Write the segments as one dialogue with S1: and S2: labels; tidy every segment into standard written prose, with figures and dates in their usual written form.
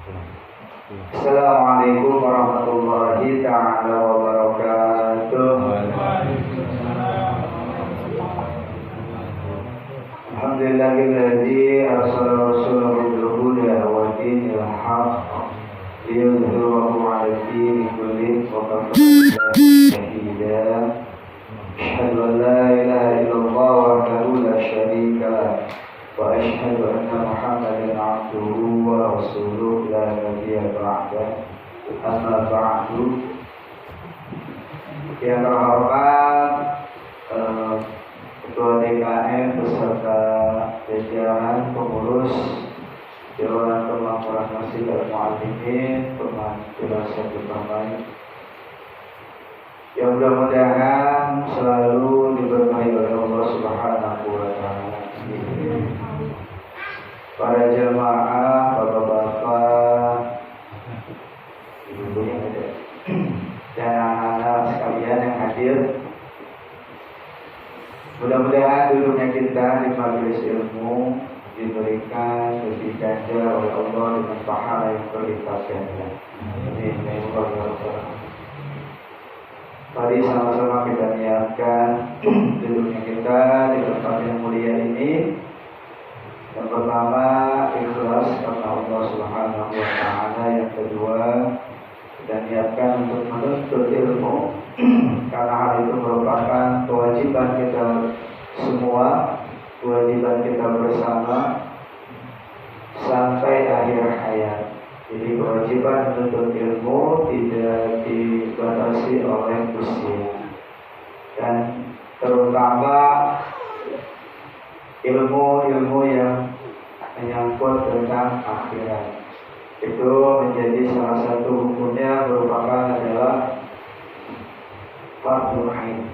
S1: Assalamualaikum warahmatullahi ta'ala wabarakatuh. Alhamdulillahilladzi arsala rasulahu bil huda wa dinil haqq liyudhhirahu 'ala ad-dini kullihi wa kafa billahi shahida. Asyhadu an la ilaha illallah wahdahu la syarika lah wa asyhadu anna Muhammadan 'abduhu wa rasuluhu la nabiyya ba'da. Amma ba'du. Yang terhormat Ketua DKM beserta jajaran pengurus Dewan Perwakilan Masjid Al-Mu'allimin, penjelasan utama yang mudah-mudahan selalu diberkahi oleh Allah Subhanahu wa Ta'ala. Para jemaah, bapak-bapak, ibu yang ada, dan anak-anak sekalian yang hadir, mudah-mudahan duduknya kita di majelis ilmu diberikan lebih ganda oleh Allah dengan pahala yang berlipat ganda. Amin. Mari sama-sama kita niatkan duduknya kita di tempat yang mulia ini. Yang pertama, ikhlas karena Allah Subhanahu wa Ta'ala. Yang kedua, kita niatkan untuk menuntut ilmu karena hal itu merupakan kewajiban kita semua, kewajiban kita bersama sampai akhir hayat. Jadi kewajiban menuntut ilmu tidak dibatasi oleh usia, dan terutama ilmu-ilmu yang menyangkut tentang akhirat. Itu menjadi salah satu hukumnya merupakan adalah fardhu ain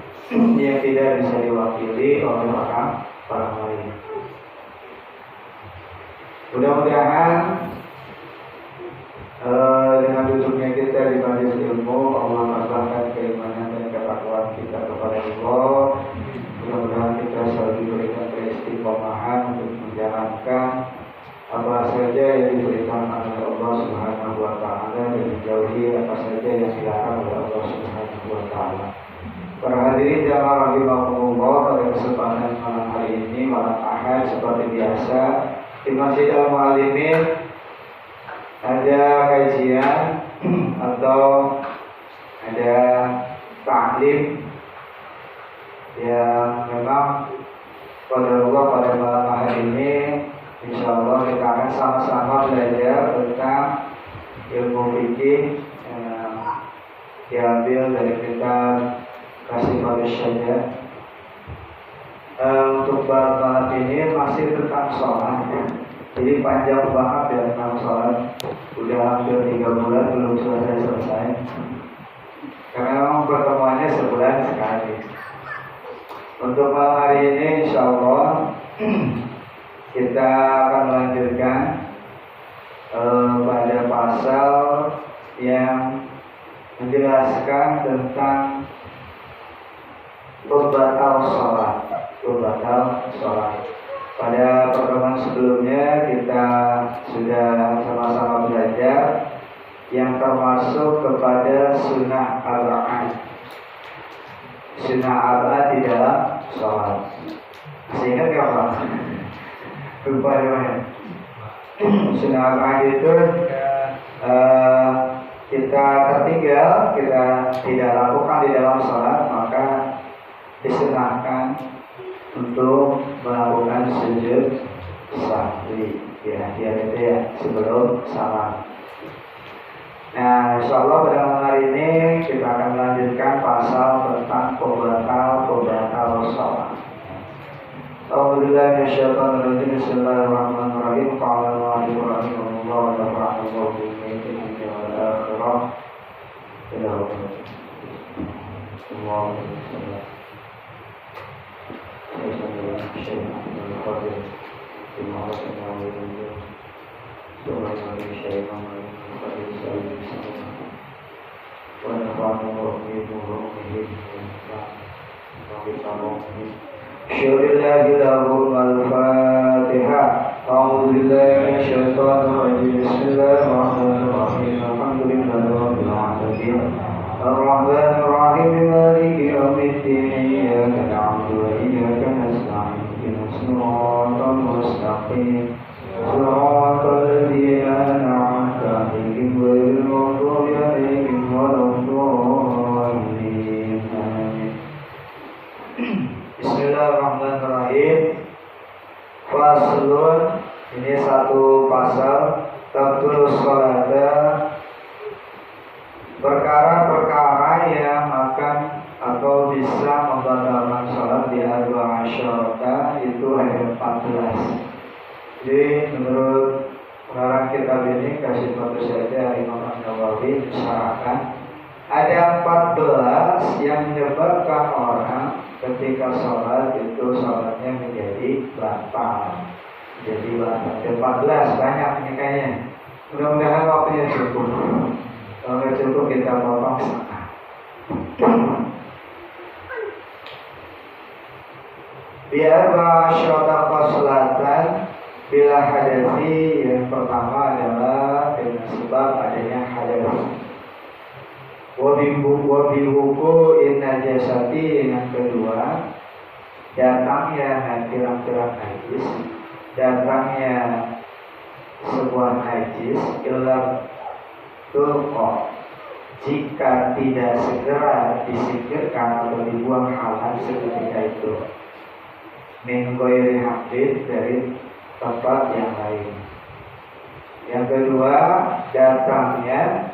S1: yang tidak bisa diwakili oleh orang lain. Mudah-mudahan dengan duduknya kita di majelis ilmu, Allah menambahkan keimanan dan ketakwaan kita kepada Allah. Mudah-mudahan kita selalu diberikan keistiqomahan untuk menjalankan apa saja yang diberikan oleh Allah Subhanahu wa Ta'ala dan dijauhi apa saja yang dilarang oleh Allah Subhanahu wa Ta'ala. Para hadirin jamaah rahimakumullah, pada kesempatan malam hari ini, malam Ahad, seperti biasa di Masjid Al-Mu'allimin ada kajian atau ada ta'lim yang memang pada malam hari ini insyaallah kita akan sama-sama belajar tentang ilmu fikih yang diambil dari kitab Kashifus Syajah. Untuk malam ini masih tentang sholat. Jadi panjang banget ya tentang sholat. Udah hampir 3 bulan belum selesai. Karena memang pertemuannya sebulan sekali. Untuk malam hari ini insyaallah kita akan melanjutkan pada pasal yang menjelaskan tentang pembatal sholat. Pada pertemuan sebelumnya kita sudah sama-sama belajar yang termasuk kepada sunnah arba'ah. Sunnah arba'ah di dalam sholat. Masih ingat gak Pak? Lupa ya. Sunnah arba'ah itu kita tertinggal, kita tidak lakukan di dalam sholat, maka disunahkan untuk melakukan sujud sahwi ya, itu ya sebelum salam. Nah, insyaallah pada malam hari ini kita akan melanjutkan pasal tentang pembatal salat. Alhamdulillah minasyaitonir rajim. Bismillahirrahmanirrahim. Qala Allahu wa nafa'allahu bihi wa al-akhirah. Syurillah Al-Fatihah. أعوذ بالله من الشيطان الرجيم بسم الله الرحمن الرحيم الحمد لله رب العالمين الرحمن الرحيم مالك يوم الدين إياك نعبد وإياك نستعين اهدنا الصراط المستقيم صراط الذين أنعمت عليهم غير المغضوب عليهم ولا الضالين آمين. Bismillahirrahmanirrahim. Faslun, ini satu pasal tabtul sholata, perkara-perkara yang akan atau bisa membatalkan sholat di arba asyarata, itu ayat 14. Jadi menurut pengarang kitab ini kasih foto saja Imam An-Nawawi mensyarahkan ada 14 yang menyebabkan orang ketika sholat itu sholatnya menjadi batal. Jadi batal. Ada 14 banyak ini kayaknya. Mudah-mudahan waktunya cukup. Kalau nggak cukup kita potong setengah. Biar basyota khoslatan bila hadasi, yang pertama adalah dengan sebab adanya hadas. Wabihuku najasati, yang kedua datangnya tirak-tirak najis, datangnya sebuah najis ilah tulqa, jika tidak segera disingkirkan atau dibuang halan seketika itu, min ghairi haqqin, dari tempat yang lain. Yang kedua datangnya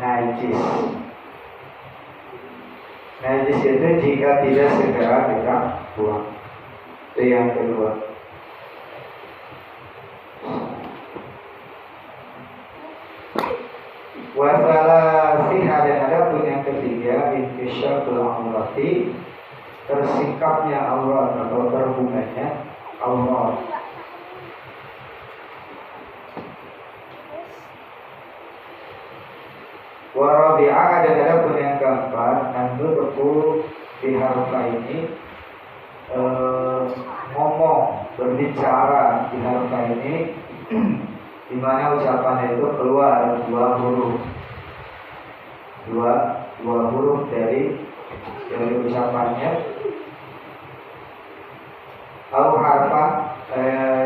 S1: najis. Najis itu jika tidak segera kita buang. Itu yang kedua. Wasalasiha, dan ada pun yang ketiga, infisyaqul aurati, tersingkapnya aurat atau terbukanya aurat. Warabi'ah, dan ada pun yang keempat, nanduku di harfa ini ngomong, berbicara di harfa ini, di mana ucapan itu keluar dua huruf dari ucapannya. Au harfa,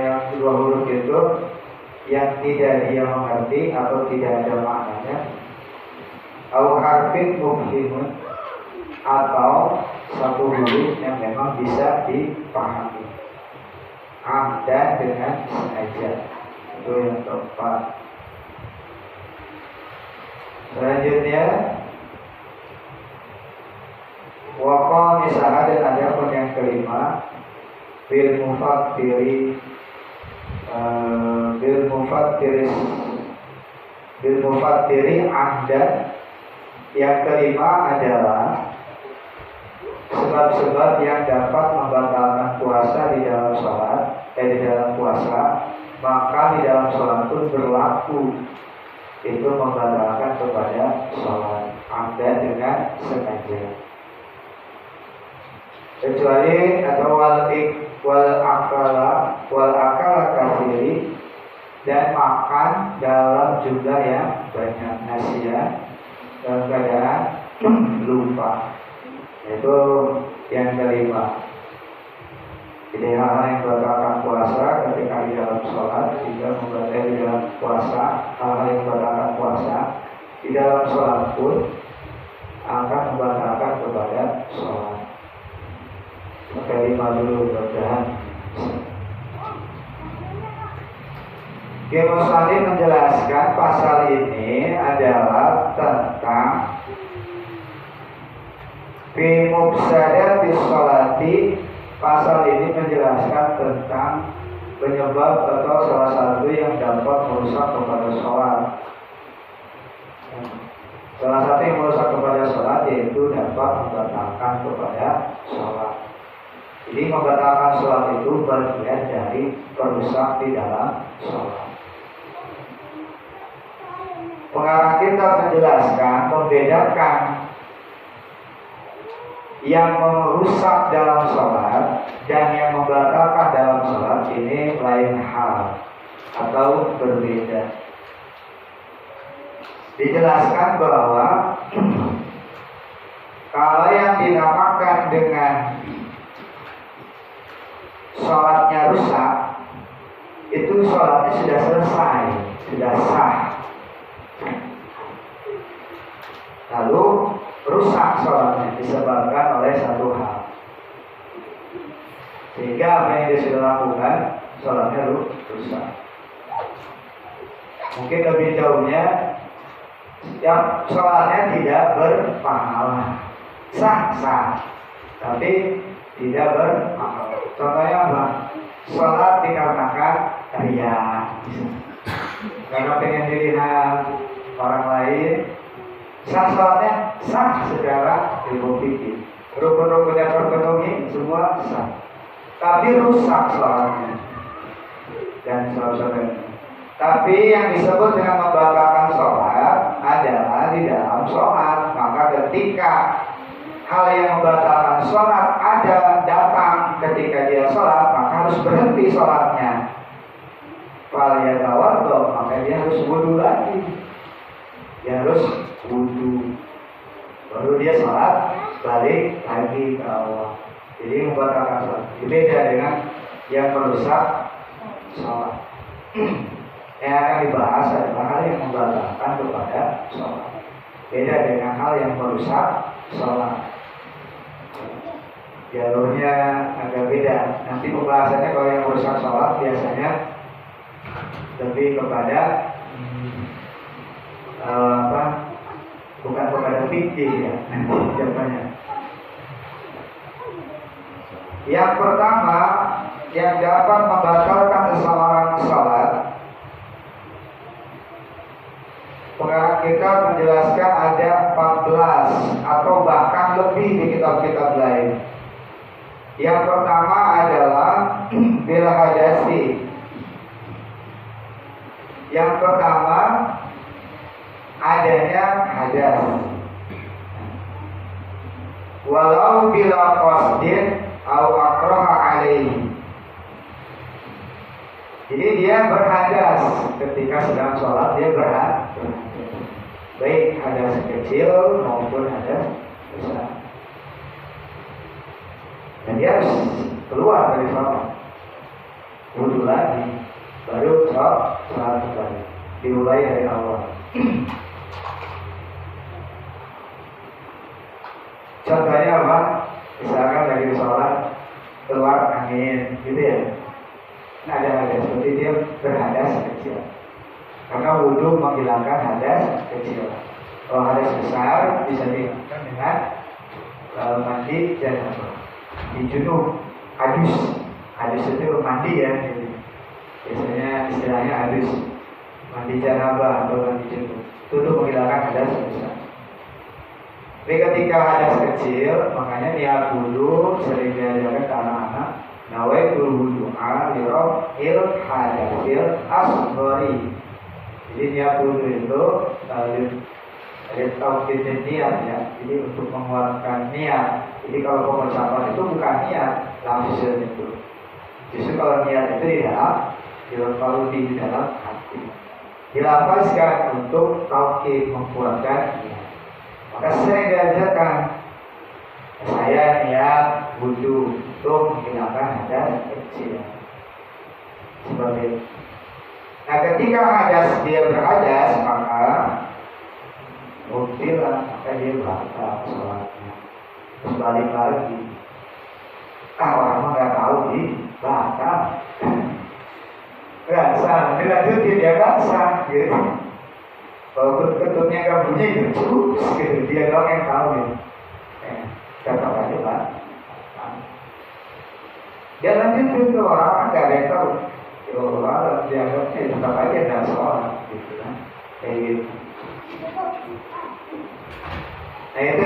S1: yang dua huruf itu yang tidak dia mengerti atau tidak ada maknanya. Au harfin mufhimun, atau satu huruf yang memang bisa dipahami. Amdan, dengan sengaja. Itu yang keempat. Selanjutnya waqal misalnya, dan ada pun yang kelima, bil mufattiri amdan. Yang kelima adalah sebab-sebab yang dapat membatalkan puasa di dalam sholat, di dalam puasa, maka di dalam sholat pun berlaku. Itu membatalkan kepada sholat amdan, dengan sengaja. Kecuali atau wal akala kasiri, dan makan dalam jumlah yang banyak, nasiya, dalam keadaan lupa. Itu yang kelima. Jadi hal-hal yang membatalkan puasa ketika di dalam sholat, juga membatalkan di dalam puasa. Hal-hal yang membatalkan puasa di dalam sholat pun akan membatalkan kepada sholat. Maka 5 dulu, mudah-mudahan. Ghosali menjelaskan pasal ini adalah tentang fi mufsadati sholati. Pasal ini menjelaskan tentang penyebab atau salah satu yang dapat merusak kepada sholat. Salah satu yang merusak kepada sholat yaitu dapat membatalkan kepada sholat. Jadi membatalkan sholat itu bagian dari perusak di dalam sholat. Pengarang kitab menjelaskan, membedakan yang merusak dalam sholat dan yang membatalkan dalam sholat ini lain hal atau berbeda. Dijelaskan bahwa kalau yang dinamakan dengan sholatnya rusak, itu sholatnya sudah selesai, sudah sah. Lalu rusak sholatnya disebabkan oleh satu hal, sehingga apa yang dia sudah lakukan sholatnya rusak. Mungkin lebih jauhnya, yang sholatnya tidak berpahala, sah, tapi tidak berpahala. Contohnya apa? Sholat dikarenakan ria, karena pengen dilihat orang lain. Sah sholatnya sah secara ilmu fikih, rukun-rukunnya terpenuhi semua sah, tapi rusak sholatnya dan sholat. Tapi yang disebut dengan membatalkan sholat adalah di dalam sholat. Maka ketika hal yang membatalkan sholat ada datang ketika dia sholat, maka harus berhenti sholatnya. Kalau dia tawadhu, maka dia harus wudu lagi. Dia harus wudu, baru dia sholat balik lagi ke Allah. Jadi membatalkan sholat berbeda dengan yang merusak sholat. Yang akan dibahas adalah hal yang membatalkan kepada sholat, beda dengan hal yang merusak sholat. Jalurnya agak beda. Nanti pembahasannya kalau yang merusak sholat biasanya lebih kepada bukan kepada fikih ya, jawabannya. Yang pertama yang dapat membatalkan seseorang sholat, pengarang kita menjelaskan ada 14 atau bahkan lebih di kitab-kitab lain. Yang pertama adalah bil hadasi. Yang pertama adanya hadas, walau bila qasdin au akraha alaihi. Jadi dia berhadas ketika sedang sholat, dia berhadas, baik hadas kecil maupun hadas besar, dan dia harus keluar dari sholat, wudu lagi, baru sholat kembali, dimulai dari awal. Contohnya apa? Misalkan lagi sholat keluar angin, gitu ya. Nah, ada seperti dia berhadas kecil, karena wudu menghilangkan hadas kecil. Kalau hadas besar bisa dihilangkan dengan mandi janabah. Di junub, hadus itu mandi ya. Gitu. Biasanya istilahnya hadus, mandi janabah atau mandi junub. Itu untuk menghilangkan hadas besar. Tapi ketika hadas kecil, makanya niat wudu sering diajarkan ke anak-anak. Nawaitul wudu'a liraf'il hadasil asghari. Jadi niat wudu itu ada tauhid niat ya. Jadi untuk menguatkan niat. Jadi kalau pengucapan itu bukan niat lafzul itu. Justru kalau niat itu di dalam hati. Dilafazkan untuk tauhid, menguatkan niat. Maka sering diajarkan, saya niat wudu untuk menghilangkan hadas kecil. Seperti itu. Nah, ketika hadas dia berhadas, maka maka dia batal sholatnya. Terus balik lagi. Orang mah nggak tahu batal. Nggak sah, dilanjutin dia nggak sah gitu. Kalau ketutnya nggak bunyi gitu, dia doang yang tahu gitu. Tetap aja lah. Dia lanjutin tuh orang nggak ada yang tahu. Orang dianggapnya tetap aja dan sholat gitu kan. Kayak gitu. Nah itu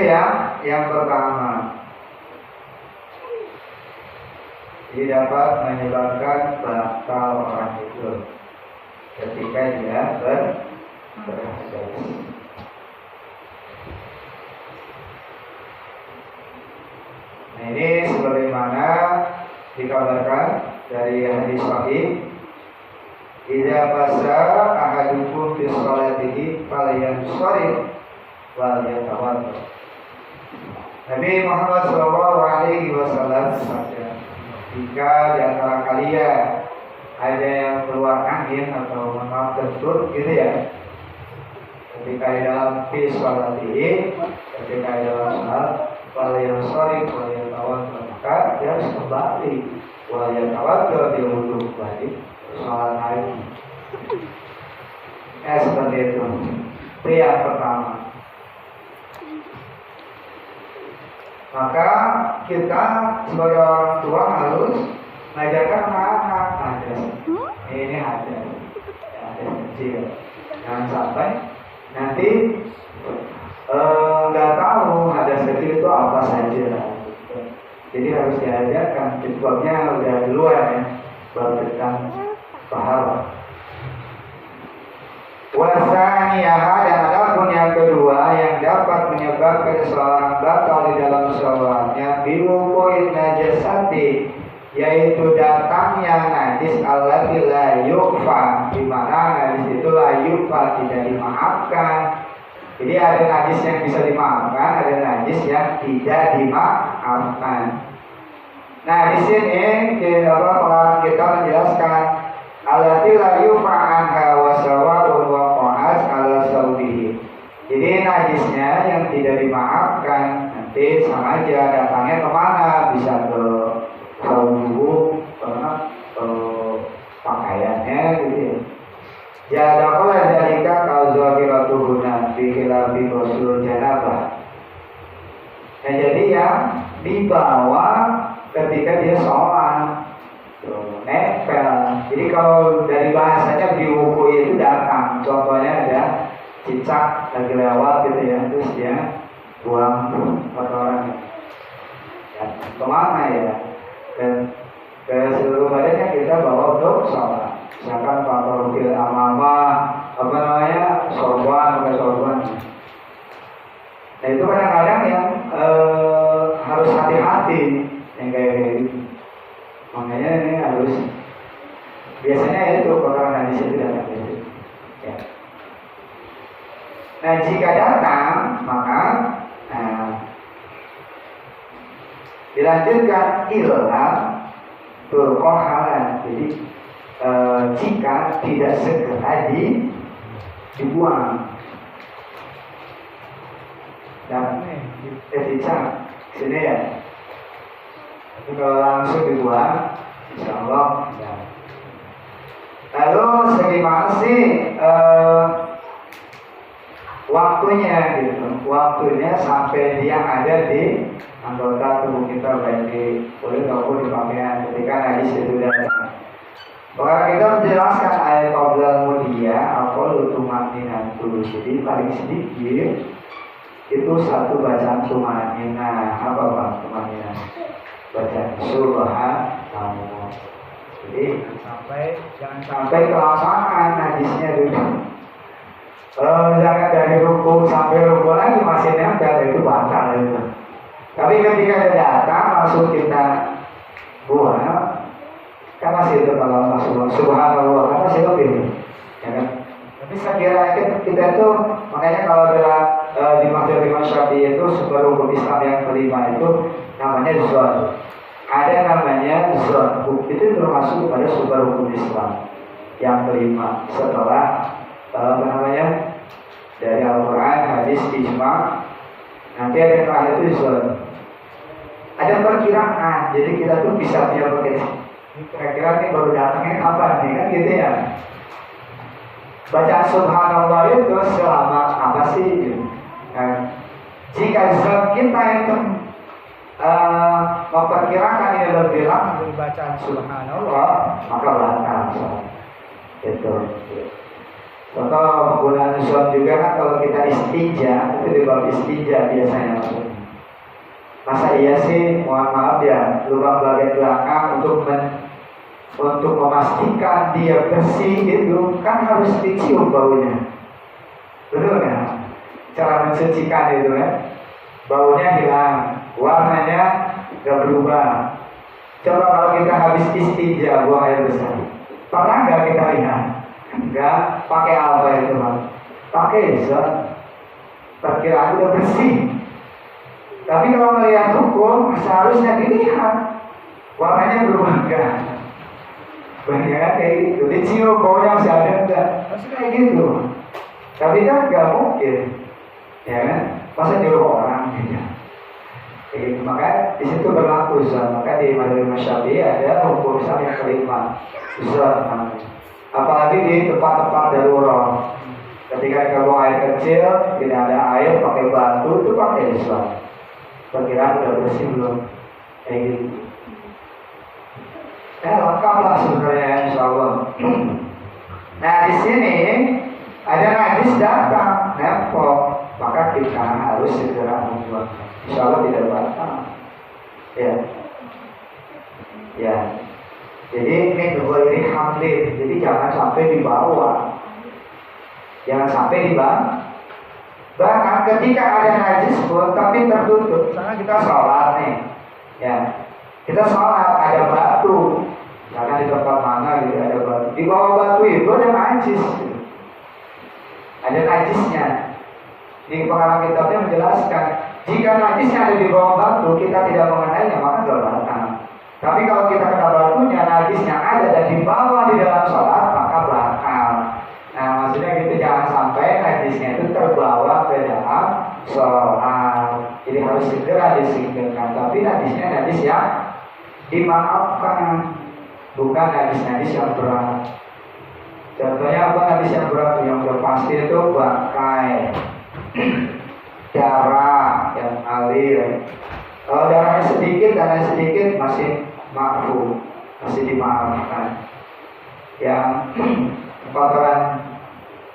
S1: yang pertama. Jadi dapat menyebabkan batal orang itu ketika dia berhadas. dikabarkan dari hadis sahih, idza basa ahadukum fi sholatihi falyansharif wal yatawaddo. Nabi Muhammad sallallahu alaihi wasallam bersabda, jika di antara kalian ada yang keluar angin atau maaf kentut gitu ya, ketika di dalam fi sholatihi, ketika di dalam salat, falyansharif wal yatawaddo, maka dia harus kembali wal yatawaddo, dia wudu kembali sholat lagi. Seperti itu. Itu yang pertama. Maka kita sebagai orang tua harus mengajarkan anak-anak hadas. Ini hadas, hadas kecil. Jangan sampai nanti nggak tahu hadas kecil itu apa saja. Jadi harus diajarkan. Cukupnya udah duluan ya, baru kita paham. Wasaniyaha, dan adapun yang kedua yang dapat menyebabkan seorang batal di dalam sholatnya biwukuin najasati, yaitu datangnya najis allati la yukfa, di mana najis itu la yukfa, tidak dimaafkan. Jadi ada najis yang bisa dimaafkan, ada najis yang tidak dimaafkan. Nah di sini pengarang kita menjelaskan allati la yukfa anha wa sawa'un wa qa'as ala sawbihi. Jadi najisnya yang tidak dimaafkan nanti sama aja datangnya kemana, bisa ke tubuh, ke pakaiannya gitu ya. Jadakola jalika kalzahiratuhuna fi khilafi ghusl janabah. Nah jadi yang dibawa ketika dia sholat nempel. Jadi kalau dari bahasanya diwuku itu datang. Contohnya ada cicak lagi lewat gitu ya, terus dia buang kotoran. Ya, kemana ya? Dan ke seluruh badannya kita bawa untuk sholat. Misalkan faktor bil amama, sorban, pakai sorban. Nah itu kadang-kadang yang harus hati-hati yang kayak gitu. Makanya ini harus, biasanya itu kotoran hadis itu datang gitu. Ya. Nah jika datang maka dilanjutkan ilham berkohalan. Jadi jika tidak segera dibuang dan dicak sini ya. Tapi kalau langsung dibuang, insya Allah ya. Lalu segimana sih waktunya gitu? Waktunya sampai dia ada di anggota tubuh kita, baik di kulit maupun di pakaian ketika najis itu datang. Orang kita menjelaskan ayat qabla mudia apa lutumatina dulu. Jadi paling sedikit itu satu bacaan tumanina. Apa bang tumanina? Bacaan subhanallah. Jadi jangan sampai kelamaan najisnya dulu. Jangan dari ruku sampai ruku lagi masih nempel, itu batal itu. Tapi ketika dia datang langsung kita buang. Kan masih itu kalau masuk subhanallah, kan masih lebih ya kan? Tapi saya kira kita itu, makanya kalau di mazhab Imam Syafi'i itu super hukum Islam yang kelima itu namanya zon. Ada namanya zon, itu termasuk pada super hukum Islam yang kelima setelah dari Al-Quran, hadis, ijma. Nanti ada yang terakhir itu zon. Ada perkiraan, jadi kita tuh bisa punya perkiraan. Kira-kira ini baru datangnya kapan nih, kan gitu ya. Baca subhanallah itu selama apa sih gitu. Jika zat kita itu memperkirakan ini lebih lama dari bacaan subhanallah, maka batal itu. Contoh penggunaan zat juga kan kalau kita istinja, itu di bab istinja biasanya maksudnya. Masa iya sih, mohon maaf ya, lubang bagian belakang untuk memastikan dia bersih itu kan harus dicium baunya, betul kan? Cara mencucikan itu kan, baunya hilang, warnanya gak berubah. Coba kalau kita habis istinja buang air besar, pernah nggak kita lihat? Enggak, pakai apa itu Mas? Pakai zat. Perkiraan udah bersih. Tapi kalau melihat hukum seharusnya dilihat warnanya berubah enggak? Banyak kayak gitu. Dicium baunya masih ada enggak? Masih kayak gitu. Tapi kan nggak mungkin, ya kan? Masa nyuruh orang gitu. Gitu. Maka di situ berlaku zat. Maka di Madzhab Syafi'i ada hukum zat yang kelima, zat namanya. Apalagi di tempat-tempat darurat. Ketika kita buang air kecil, tidak ada air, pakai batu, itu pakai zat. Perkiraan udah bersih belum? Kayak gitu. Lengkaplah sebenarnya, insya Allah. Nah di sini ada najis datang, nempel, maka kita harus segera membuang. Insya Allah tidak batal. Ya. Ya. Jadi ini ini hamil. Jadi jangan sampai dibawa. Jangan sampai dibawa. Bahkan ketika ada najis pun tapi tertutup. Misalnya kita sholat nih. Ya. Kita sholat ada batu. Karena di tempat mana gitu ada batu. Di bawah batu itu ada najis. Ada najisnya. Di pengarang kitabnya menjelaskan, jika najisnya ada di bawah batu, kita tidak mengenainya, maka tidak batal. Tapi kalau kita kena batunya, najisnya ada dan dibawa di dalam sholat, maka batal. Nah, maksudnya gitu, jangan sampai najisnya itu terbawa ke dalam sholat. Jadi harus segera disingkirkan. Tapi najisnya najis yang dimaafkan, bukan najis-najis yang berat. Contohnya apa najis yang berat? Yang udah pasti itu bangkai, darah yang ngalir. Kalau darahnya sedikit masih maafu, masih dimaafkan. Yang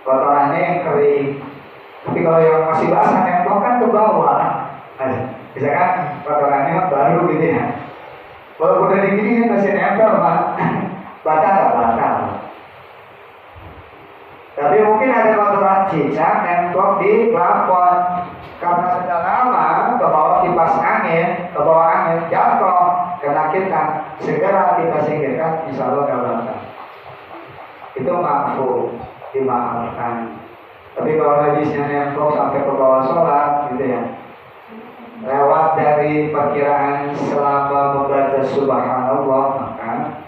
S1: kotorannya yang kering. Tapi kalau yang masih basah nempel kan ke bawah. Misalkan kotorannya baru gitu ya. Kalau udah digini kan masih nempel, Pak. Batal nggak batal? Tapi mungkin ada kotoran cicak nempel di plafon. Karena sudah lama ke bawah kipas angin, ke bawah angin jatuh kena kita, segera kita singkirkan, insya Allah nggak batal. Itu maafu, dimaafkan. Tapi kalau najisnya nempel sampai ke bawah sholat, gitu ya, lewat dari perkiraan selama membaca subhanallah, maka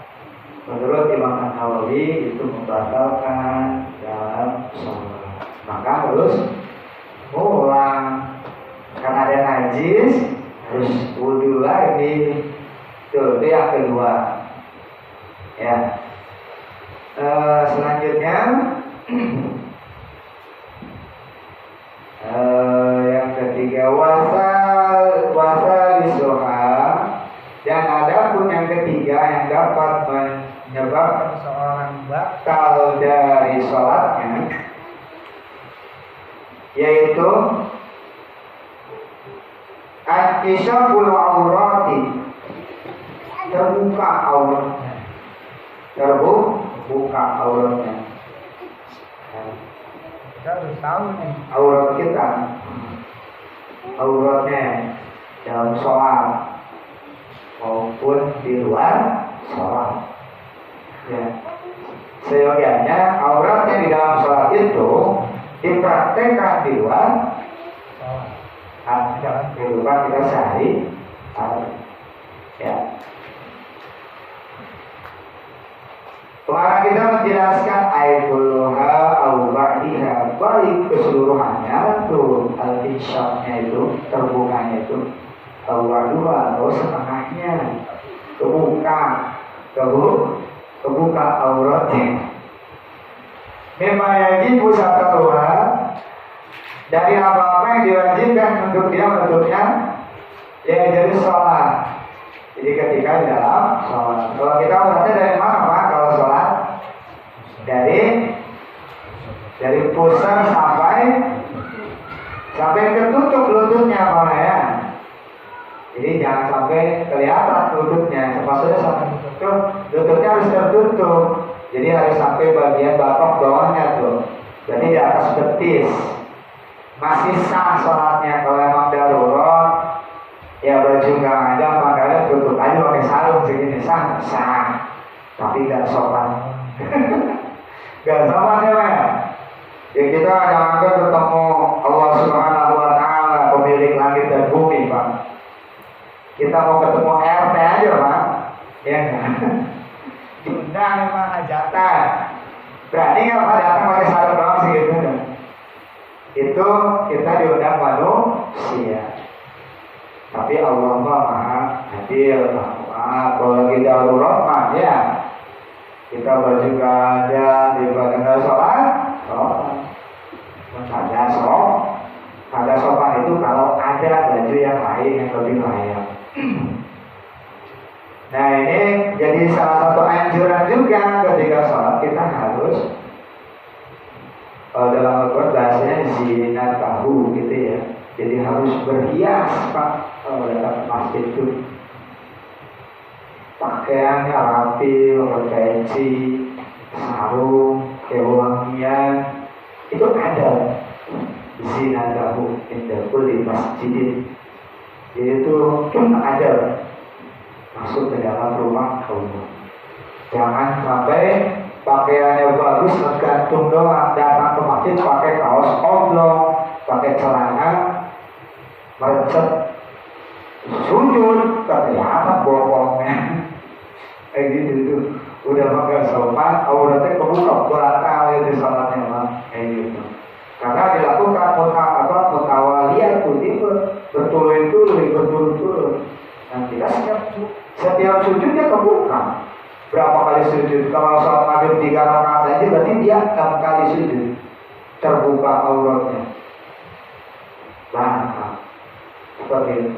S1: menurut Imam An-Nawawi itu membatalkan dalam sholat. Maka harus ulang. Karena ada najis, harus wudu lagi. Itu yang kedua. Ya. Selanjutnya yang ketiga wasal isuha, dan ada pun yang ketiga yang dapat menyebabkan seorang batal dari sholatnya, yaitu al-isyaqul aurati, terbuka auratnya, terbuka auratnya. Kita harus tahu nih aurat kita, auratnya dalam sholat maupun di luar sholat. Ya. Seyogianya auratnya di dalam sholat itu dipraktekkan di luar dalam kehidupan kita sehari. Ya. Pengarang kita menjelaskan ayatul au ba'diha, baik keseluruhannya tuh al-insya'nya itu, terbukanya itu, au ba'duha atau setengahnya, kebuka auratnya. Memang yajib usatatuha, dari apa-apa yang diwajibkan untuk dia menutupnya, ya jadi sholat. Jadi ketika di dalam sholat, kalau kita mulanya dari mana Pak? Kalau sholat dari pusar sampai ketutup lututnya Pak ya. Jadi jangan sampai kelihatan lututnya. Maksudnya sampai tutup, lututnya harus tertutup. Jadi harus sampai bagian batok bawahnya tuh. Jadi di atas betis. Masih sah sholatnya. Kalau emang darurat, ya baju nggak ada, apa nggak ada, tutup aja pakai sarung segini sah, tapi nggak sopan. Nggak sopan ya Pak. Ya kita jangan ketemu Allah Subhanahu Wa Taala, pemilik langit dan bumi Pak. Kita mau ketemu RT aja Pak, ya kan? Diundang Pak hajatan. Berani nggak Pak datang pakai sarung doang segitu? Itu kita diundang manusia. Tapi Allah Maha Adil. Kalau lagi darurat mah ya kita baju ada di badan sholat. Ada sopan itu kalau ada baju yang lain yang lebih layak. Nah ini jadi salah satu anjuran juga ketika sholat kita harus dalam Al-Quran bahasanya zinatahu gitu ya. Jadi harus berhias Pak kalau datang ke masjid itu. Pakaiannya rapi, peci, sarung, kewangian itu ada. Zinatahu inda kulli masjidin. Itu ada masuk ke dalam rumah Allah. Jangan sampai pakaiannya bagus tergantung doang, datang ke masjid pakai kaos oblong, pakai celana merecet, sujud ternyata bokongnya kayak gitu tuh. Udah pakai sopan, auratnya kebuka batal itu sholatnya mah kayak gitu. Karena dilakukan mutawaliyah itu berturut-turut. Nah kita setiap sujudnya kebuka. Berapa kali sujud? Kalau sholat maghrib 3 rakaat aja berarti dia 6 kali sujud. Terbuka auratnya. Nah, seperti itu.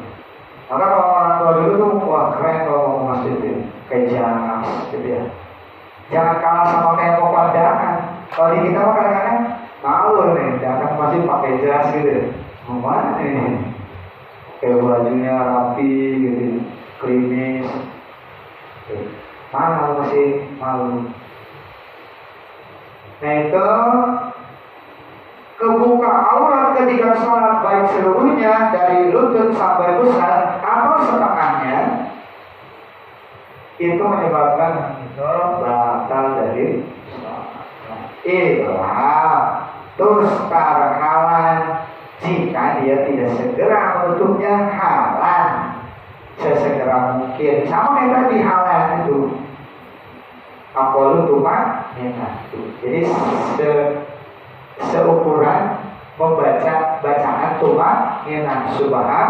S1: Maka kalau orang tua dulu tuh wah keren kalau mau masjid itu, kayak jangan gitu ya. Jangan kalah sama kayak pemandangan. Kalau di kita mah kadang-kadang malu nih, datang masjid pakai jas gitu. Mau mana ini? Kayak bajunya rapi gitu, klimis. Mana masih malu? Nah itu kebuka aurat ketika sholat baik seluruhnya dari lutut sampai pusat atau setengahnya itu menyebabkan itu batal dari sholat. Terus halan jika dia tidak segera menutupnya halan sesegera mungkin, sama kayak tadi halan itu apalagi cuma jadi seukuran membaca bacaan cuma subhan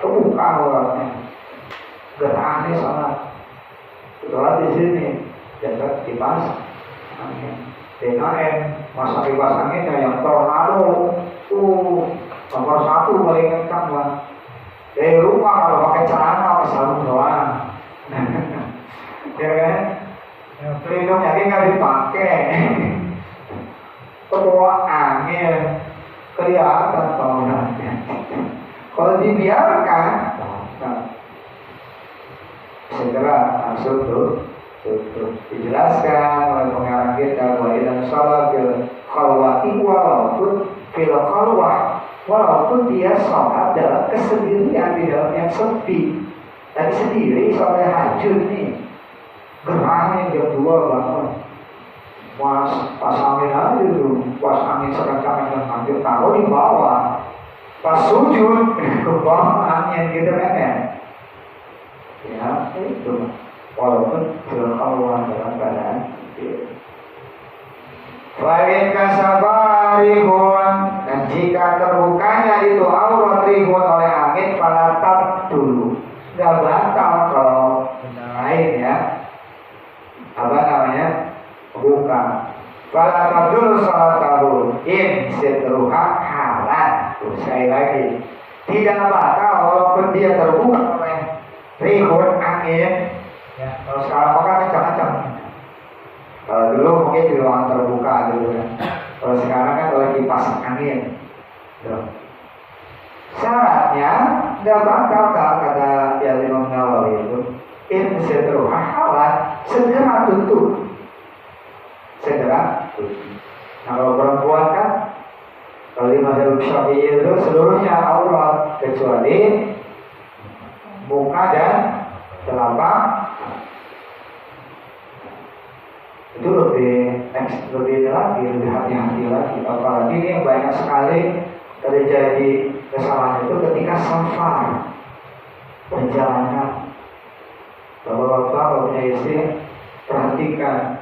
S1: kebuka auratnya gerahnya sholat di sini jangan kipas angin masa kipas anginnya yang tornado nomor 1 paling kencang lah. Dari rumah kalau pakai celana pakai sarung doang ya kan pelindung yakin nggak dipakai kebawa angin kelihatan auratnya. Kalau dibiarkan segera langsung tuh dijelaskan oleh pengarang kita bahwa dalam sholat khalwati walaupun dia sholat dalam kesendirian di dalam yang sepi. Tadi sendiri sholat hajud nih gerahnya jam 2 banget pas angin aja tuh, pas angin sekarang hampir taruh di bawah, pas sujud ke bawah angin gitu kan ya itu walaupun berkhawat dalam keadaan Fa'in kasabarihun, dan jika terbukanya itu aurat rihun oleh angin falatab dulu nggak batal kalau lain ya apa namanya buka falatab dulu salat tahu in setruha halan. Sekali lagi tidak batal walaupun dia terbuka oleh rihun angin ya. Kalau sekarang kan macam-macam. Kalau dulu mungkin di ruangan terbuka dulu kan. Kalau sekarang kan oleh kipas angin. Syaratnya nggak batal kata Imam Nawawi itu in setruha halan, segera tutup. Segera tutup. Nah kalau perempuan kan kalau di mazhab Syafi'i itu seluruhnya aurat kecuali muka dan gampang. Itu lebih lagi, lebih hati-hati lagi. Apalagi ini yang banyak sekali terjadi kesalahan itu ketika safar, perjalanan. Bapak-bapak punya istri, perhatikan.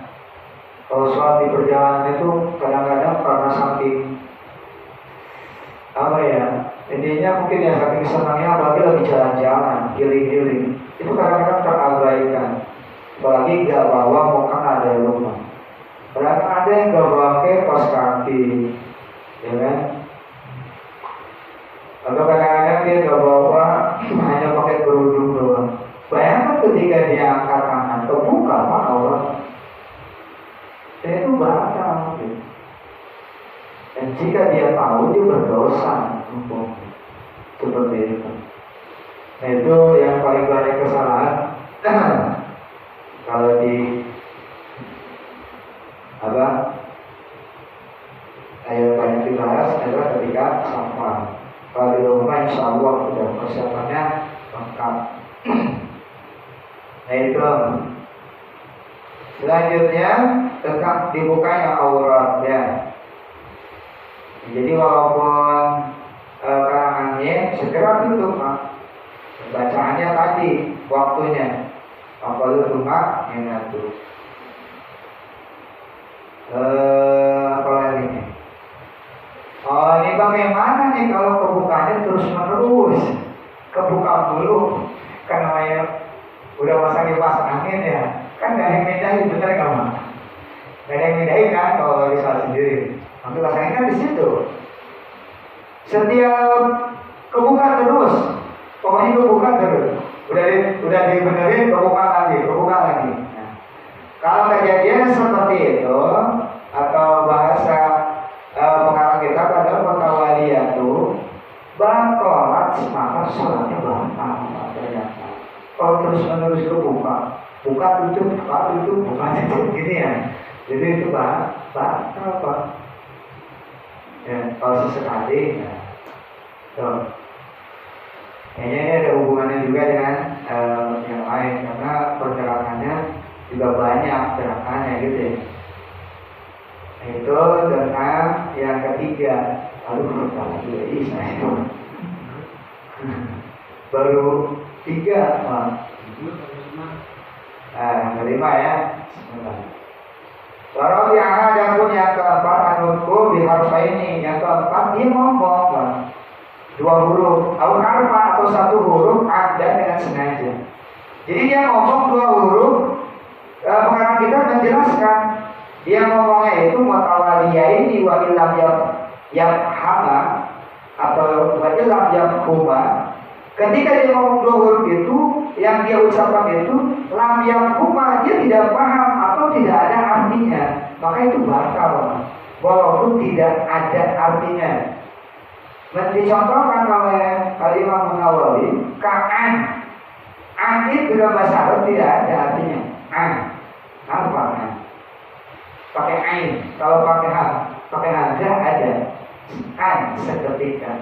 S1: Kalau sholat di perjalanan itu kadang-kadang karena saking intinya mungkin ya saking senangnya, apalagi lagi jalan-jalan, healing, itu kadang-kadang terabaikan. Apalagi gak bawa mukena dari rumah. Kadang ada yang gak bawa kaos kaki, ya kan? Atau kadang-kadang dia gak bawa, hanya pakai kerudung doang. Bayangkan ketika dia angkat tangan, terbuka Pak Allah. Dan itu batal. Dan jika dia tahu, dia berdosa. Seperti itu. Nah, itu yang paling banyak kesalahan. Kalau di ayo banyak dibahas adalah ketika safar. Kalau di rumah insya Allah sudah persiapannya lengkap. Nah itu. Selanjutnya tentang dibukanya aurat ya. Jadi walaupun karangannya segera tutup, bacaannya tadi waktunya. Apalagi rumah yang ngatur. Apa lagi nih? Oh, ini bagaimana nih kalau kebukanya terus menerus? Kebuka dulu, kan namanya udah masang kipas angin ya. Kan gak ada yang bedain, bener gak Mak? Gak ada yang bedain kan kalau lagi salah sendiri. Nanti pasangnya kan di situ. Setiap kebuka terus, pokoknya kebuka terus. Udah dibenerin, kebuka lagi. Nah, kalau kejadian seperti itu atau bahasa pengarang kita adalah mutawaliyatu baqalat, maka sholatnya batal ternyata. Kalau terus menerus kebuka, buka tutup gini ya. Jadi itu batal Pak. Ya, kalau sesekali ya. Tuh. Kayaknya ini ada hubungannya juga dengan yang lain, karena pergerakannya juga banyak gerakannya gitu ya. Itu tentang yang ketiga. Baru 3 Pak. Yang kelima ya. Baru yang ada pun yang keempat anutku biharfa ini. Yang keempat dia ngomong Pak. 2 huruf, atau harfa atau 1 huruf ada dengan sengaja. Jadi dia ngomong 2 huruf, pengarang kita menjelaskan dia ngomongnya itu mutawaliyaini wa illam yang hama atau wa illam yang huma. Ketika dia ngomong 2 huruf itu, yang dia ucapkan itu lam yang huma, dia tidak paham atau tidak ada artinya, maka itu batal walaupun tidak ada artinya. Dicontohkan oleh Imam Nawawi, ka'an. An itu dalam bahasa Arab tidak ada artinya. Apa an? Pakai ain. Kalau pakai hamzah ada. An seketika.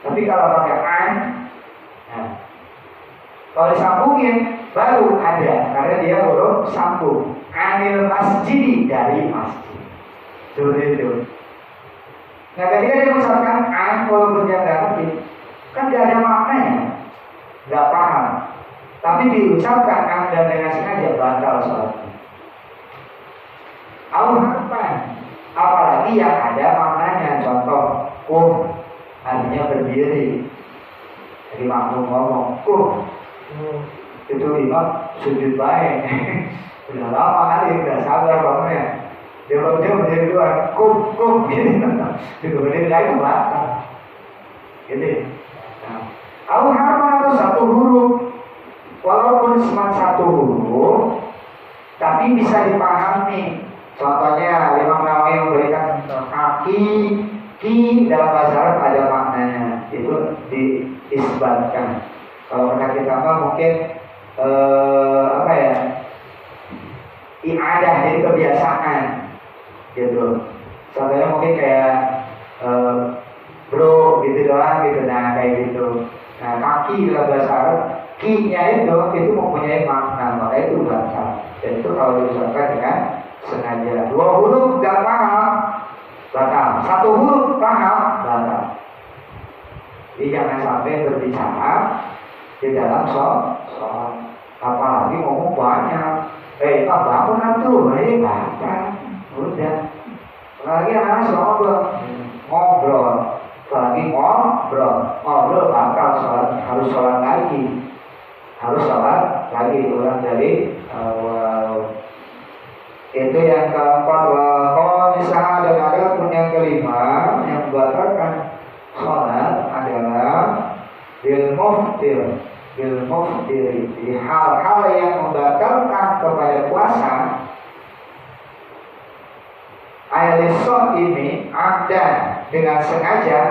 S1: Tapi kalau pakai an, kalau disambungin baru ada, karena dia huruf sambung. Anil masjid, dari masjid. Seperti itu. Nah, ketika dia mengucapkan walaupun dia nggak ngerti, kan tidak ada maknanya, nggak paham. Tapi diucapkan dan dengan sengaja batal sholatnya. Apalagi yang ada maknanya, contoh artinya berdiri. Jadi makmum ngomong itu imam sujud baik. Udah lama kali, udah sabar bangunnya. Dia berdiri dua, gini. Itu berdiri itu batal. Gitu. Harfa atau 1 huruf, walaupun cuma 1 huruf, tapi bisa dipahami. Contohnya Imam Nawawi memberikan kaki, ki dalam bahasa Arab ada maknanya, itu diisbatkan. Kalau kata kita mungkin i'adah, jadi kebiasaan. Gitu. Contohnya mungkin kayak bro gitu doang gitu. Nah kayak gitu. Nah kaki dalam bahasa Arab Ki-nya itu mempunyai makna, maka itu batal. Dan itu kalau diucapkan dengan sengaja. 2 huruf gak paham, batal. 1 huruf paham, batal. Jadi jangan sampai berbicara di dalam sholat. Apalagi ngomong banyak. Pak bangun atuh, ini batal. Udah. Apalagi anak-anak ngobrol. Apalagi ngobrol batal sholat, harus sholat lagi. Ulang dari itu yang keempat. Kalau misalnya ada pun yang kelima yang membatalkan sholat adalah bil muftir. Jadi hal-hal yang membatalkan kepada puasa ayat ini ada dengan sengaja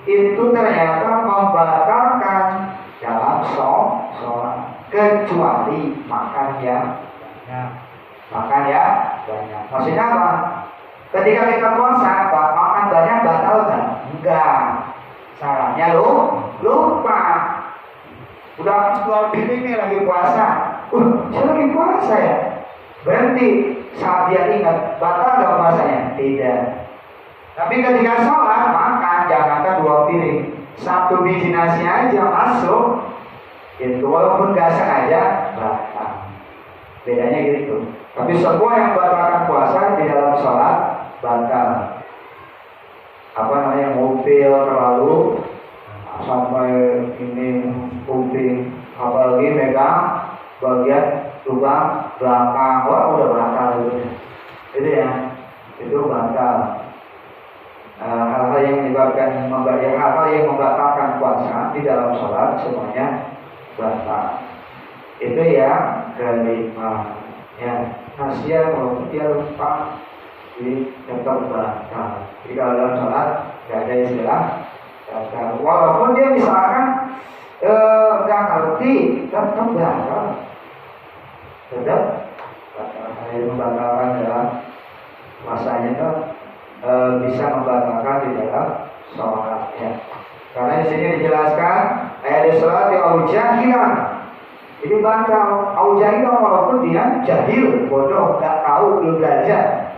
S1: itu ternyata membatalkan dalam sholat, kecuali makan ya banyak. Maksudnya apa? Ketika kita puasa, makan banyak batal kan? Enggak. Salahnya lupa. Udah 2 piring nih lagi puasa. Saya lagi puasa ya. Berhenti saat dia ingat batal gak puasanya? Tidak. Tapi ketika sholat makan jangankan 2 piring, 1 biji nasi aja masuk. Itu walaupun gak sengaja batal. Bedanya gitu. Tapi semua yang batalkan puasa di dalam sholat batal. Mobil terlalu sampai ini kuping, apalagi megang bagian lubang belakang, wah udah batal itu ya, itu batal. Hal-hal yang menyebabkan hal-hal yang membatalkan puasa di dalam sholat semuanya batal. Itu yang kelima. Ya, nasiya kalau dia lupa jadi tetap batal. Jadi kalau dalam sholat tidak ada istilah batal. Walaupun dia misalkan nggak ngerti, tetap batal. Tetap batal. Yang membatalkan dalam puasanya itu bisa membatalkan di dalam sholat. Ya. Karena di sini dijelaskan ayat sholat yang jahilan. Jadi batal aujahilah walaupun dia jahil, bodoh, nggak tahu, belum belajar.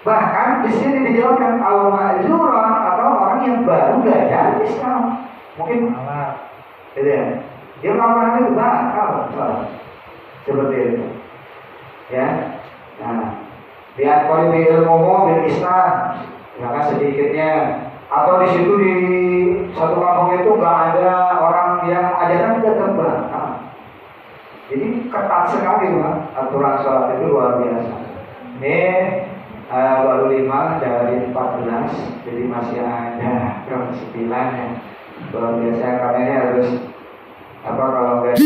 S1: Bahkan di sini dijelaskan al-ma'zuran atau orang yang baru belajar Islam, mungkin malah, gitu ya. Dia melakukan itu batal, seperti itu. Ya, nah, lihat kalau di ilmu bil Islam, maka sedikitnya, atau di situ di satu kampung itu nggak ada orang yang ajaran tetap batal. Jadi ketat sekali Pak, aturan sholat itu luar biasa. Ini baru 5 dari 14, jadi masih ada 9 ya. Luar biasa karena ini harus kalau nggak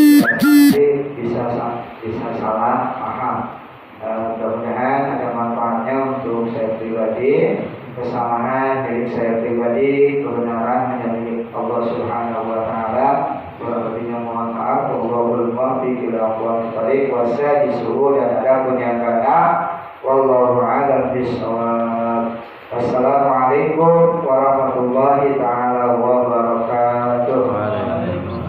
S1: bisa salah paham. Mudah-mudahan ada manfaatnya untuk saya pribadi. Kesalahan dari saya pribadi, kebenaran hanya milik Allah Subhanahu wa taala. Berartinya mohon maaf, wallahul muwaffiq ila aqwamit thoriq, wassadisuhu dan ada pun yang kena wallahu a'lam bishawab.